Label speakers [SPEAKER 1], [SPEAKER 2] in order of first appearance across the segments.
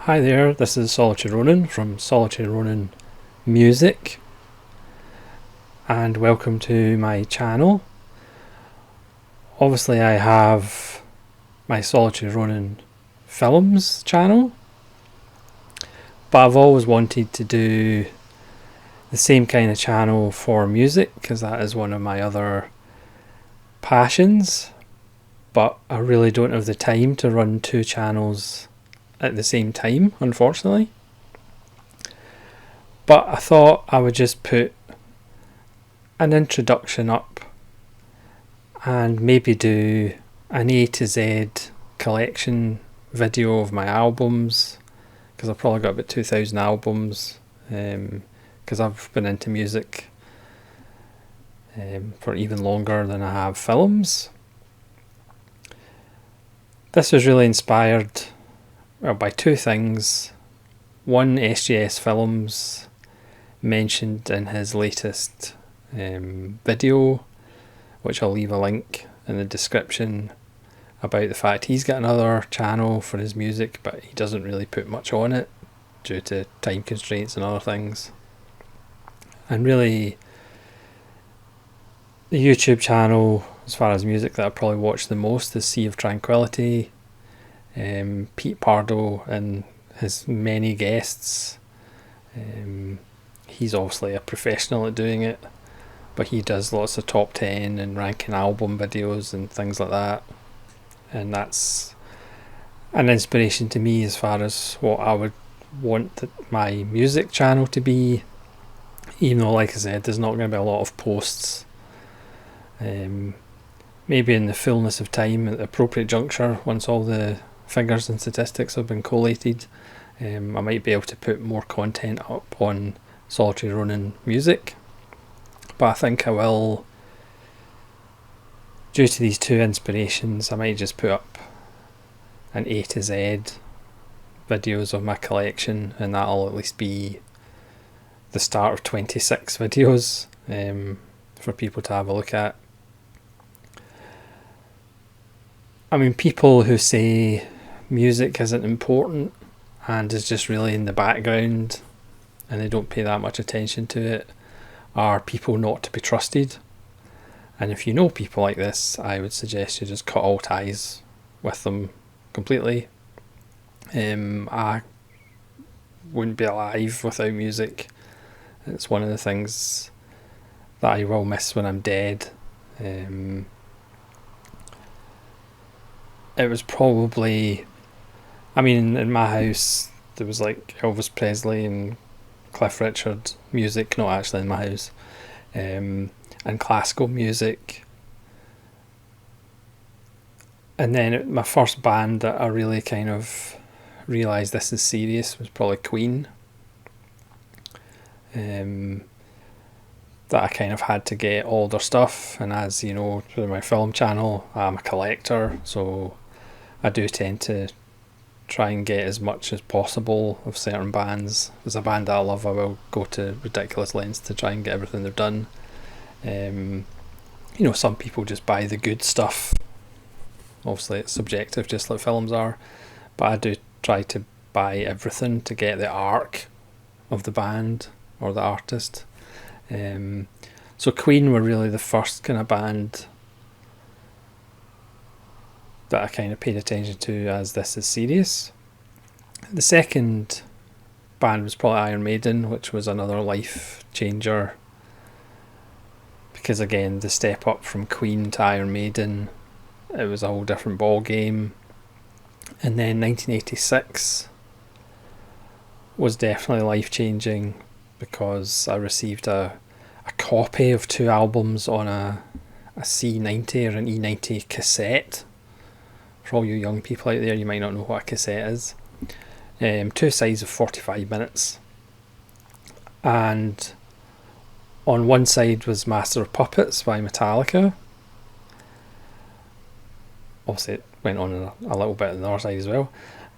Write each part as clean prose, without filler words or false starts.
[SPEAKER 1] Hi there, this is Solitary Ronin from Solitary Ronin Music, and welcome to my channel. Obviously I have my Solitary Ronin Films channel, but I've always wanted to do the same kind of channel for music because that is one of my other passions, but I really don't have the time to run two channels at the same time, unfortunately. But I thought I would just put an introduction up and maybe do an A to Z collection video of my albums, because I've probably got about 2,000 albums, because I've been into music for even longer than I have films. This was really inspired by two things. One, SGS Films mentioned in his latest video, which I'll leave a link in the description, about the fact he's got another channel for his music, but he doesn't really put much on it due to time constraints and other things. And really, the YouTube channel, as far as music that I probably watch the most, is Sea of Tranquility. Pete Pardo and his many guests. He's obviously a professional at doing it, but he does lots of top 10 and ranking album videos and things like that, and that's an inspiration to me as far as what I would want my music channel to be, even though, like I said, there's not going to be a lot of posts. Maybe in the fullness of time, at the appropriate juncture, once all the figures and statistics have been collated, I might be able to put more content up on Solitary Ronin Music. But I think I will, due to these two inspirations, I might just put up an A to Z videos of my collection, and that'll at least be the start of 26 videos for people to have a look at. I mean, people who say music isn't important and is just really in the background and they don't pay that much attention to it are people not to be trusted. And if you know people like this, I would suggest you just cut all ties with them completely. I wouldn't be alive without music. It's one of the things that I will miss when I'm dead. It was probably, I mean, in my house there was like Elvis Presley and Cliff Richard music, not actually in my house, and classical music. And then my first band that I really kind of realised this is serious was probably Queen. That I kind of had to get all their stuff, and as you know, through my film channel, I'm a collector, so I do tend to try and get as much as possible of certain bands. If there's a band that I love, I will go to ridiculous lengths to try and get everything they've done. Some people just buy the good stuff. Obviously it's subjective, just like films are, but I do try to buy everything to get the arc of the band or the artist. So Queen were really the first kind of band that I kind of paid attention to as this is serious. The second band was probably Iron Maiden, which was another life changer, because again, the step up from Queen to Iron Maiden, it was a whole different ball game. And then 1986 was definitely life changing, because I received a copy of two albums on a C90 or an E90 cassette. For all you young people out there, you might not know what a cassette is. Two sides of 45 minutes. And on one side was Master of Puppets by Metallica. Obviously it went on a little bit on the other side as well.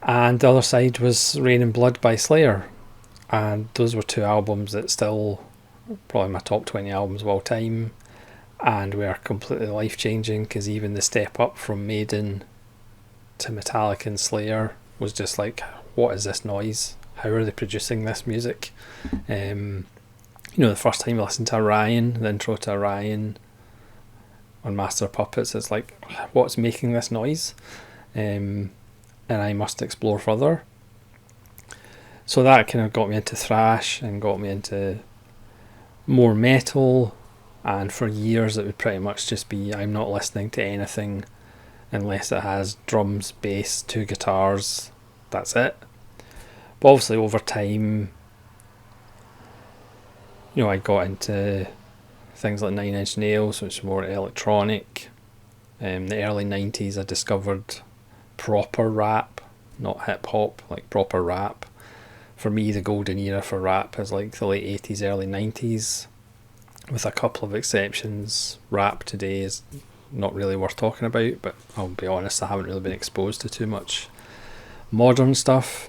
[SPEAKER 1] And the other side was Rain and Blood by Slayer. And those were two albums that still probably my top 20 albums of all time, and were completely life changing, because even the step up from Maiden to Metallica and Slayer was just like, what is this noise? How are they producing this music? The first time I listened to Orion, the intro to Orion on Master of Puppets, it's like, what's making this noise? And I must explore further. So that kind of got me into thrash and got me into more metal, and for years it would pretty much just be, I'm not listening to anything unless it has drums, bass, 2 guitars, that's it. But obviously over time, I got into things like Nine Inch Nails, which is more electronic. The early 90s I discovered proper rap, not hip hop, like proper rap. For me, the golden era for rap is like the late 80s, early 90s. With a couple of exceptions, rap today is not really worth talking about, but I'll be honest, I haven't really been exposed to too much modern stuff.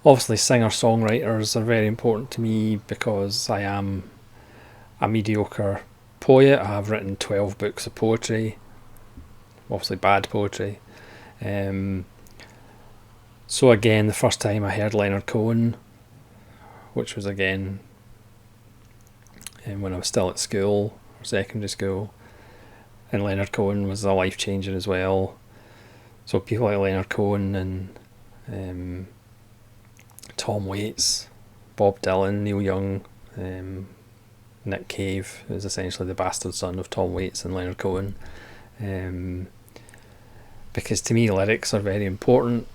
[SPEAKER 1] Obviously, singer-songwriters are very important to me because I am a mediocre poet. I have written 12 books of poetry, obviously bad poetry. So again, the first time I heard Leonard Cohen, which was again when I was still at school, or secondary school, and Leonard Cohen was a life changer as well. So people like Leonard Cohen and Tom Waits, Bob Dylan, Neil Young, Nick Cave is essentially the bastard son of Tom Waits and Leonard Cohen. Because to me, lyrics are very important.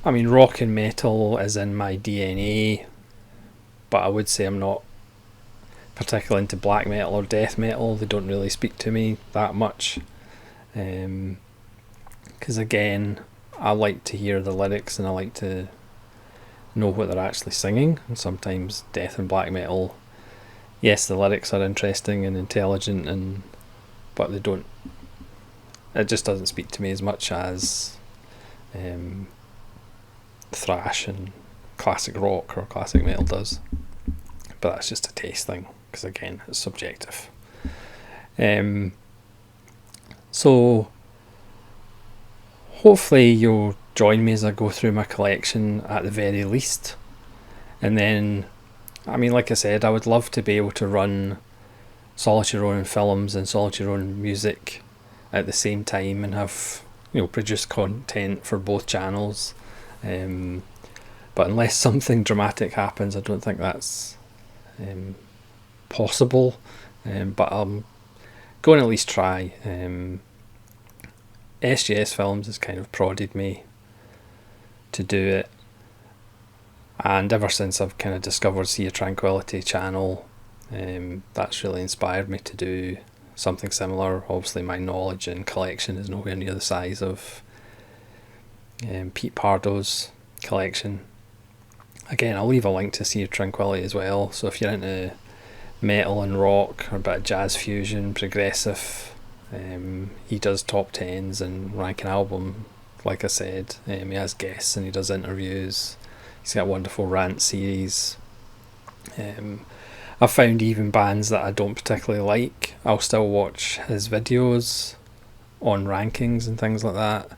[SPEAKER 1] I mean, rock and metal is in my DNA, but I would say I'm not particularly into black metal or death metal. They don't really speak to me that much. Because again, I like to hear the lyrics and I like to know what they're actually singing. And sometimes death and black metal, yes, the lyrics are interesting and intelligent, but they don't. It just doesn't speak to me as much as thrash and classic rock or classic metal does. But that's just a taste thing, because again, it's subjective. So hopefully you'll join me as I go through my collection at the very least. And then, I mean, like I said, I would love to be able to run Solitary Ronin films and Solitary Ronin music at the same time and have, produce content for both channels. But unless something dramatic happens, I don't think that's possible. But I'm going to at least try. SGS Films has kind of prodded me to do it, and ever since I've kind of discovered Sea of Tranquility channel, that's really inspired me to do something similar. Obviously my knowledge and collection is nowhere near the size of Pete Pardo's collection. Again, I'll leave a link to Sea of Tranquility as well, so if you're into metal and rock or a bit of jazz fusion, progressive, he does top 10s and rank an album, like I said. He has guests and he does interviews. He's got a wonderful rant series. I've found even bands that I don't particularly like, I'll still watch his videos on rankings and things like that,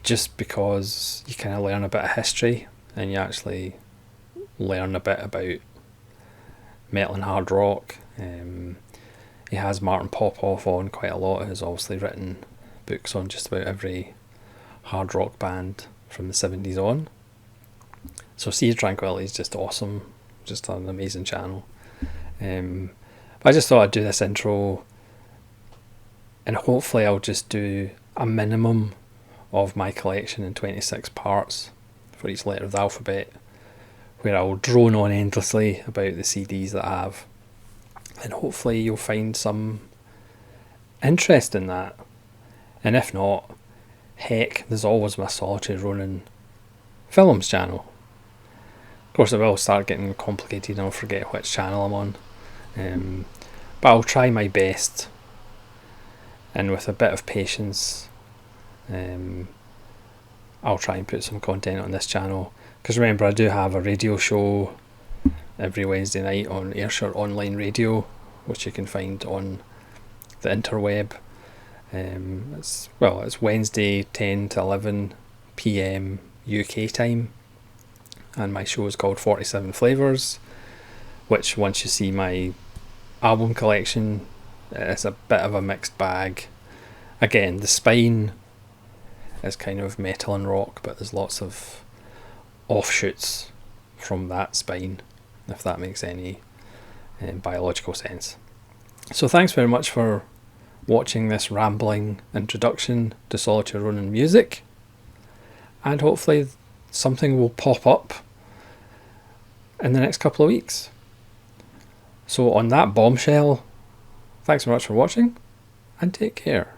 [SPEAKER 1] just because you kind of learn a bit of history and you actually learn a bit about metal and hard rock. He has Martin Popoff on quite a lot, who's obviously written books on just about every hard rock band from the 70s on. So Sea of Tranquility is just awesome, just an amazing channel. But I just thought I'd do this intro, and hopefully I'll just do a minimum of my collection in 26 parts for each letter of the alphabet, where I'll drone on endlessly about the CDs that I have, and hopefully you'll find some interest in that. And if not, heck, there's always my Solitary Ronin films channel. Of course it will start getting complicated and I'll forget which channel I'm on, but I'll try my best, and with a bit of patience I'll try and put some content on this channel. Because remember, I do have a radio show every Wednesday night on Ayrshire Online Radio, which you can find on the interweb. It's Wednesday 10 to 11 PM UK time, and my show is called 47 Flavours, which once you see my album collection, it's a bit of a mixed bag. Again, the spine is kind of metal and rock, but there's lots of offshoots from that spine, if that makes any biological sense. So thanks very much for watching this rambling introduction to Solitary Ronin music, and hopefully something will pop up in the next couple of weeks. So on that bombshell, thanks very much for watching, and take care.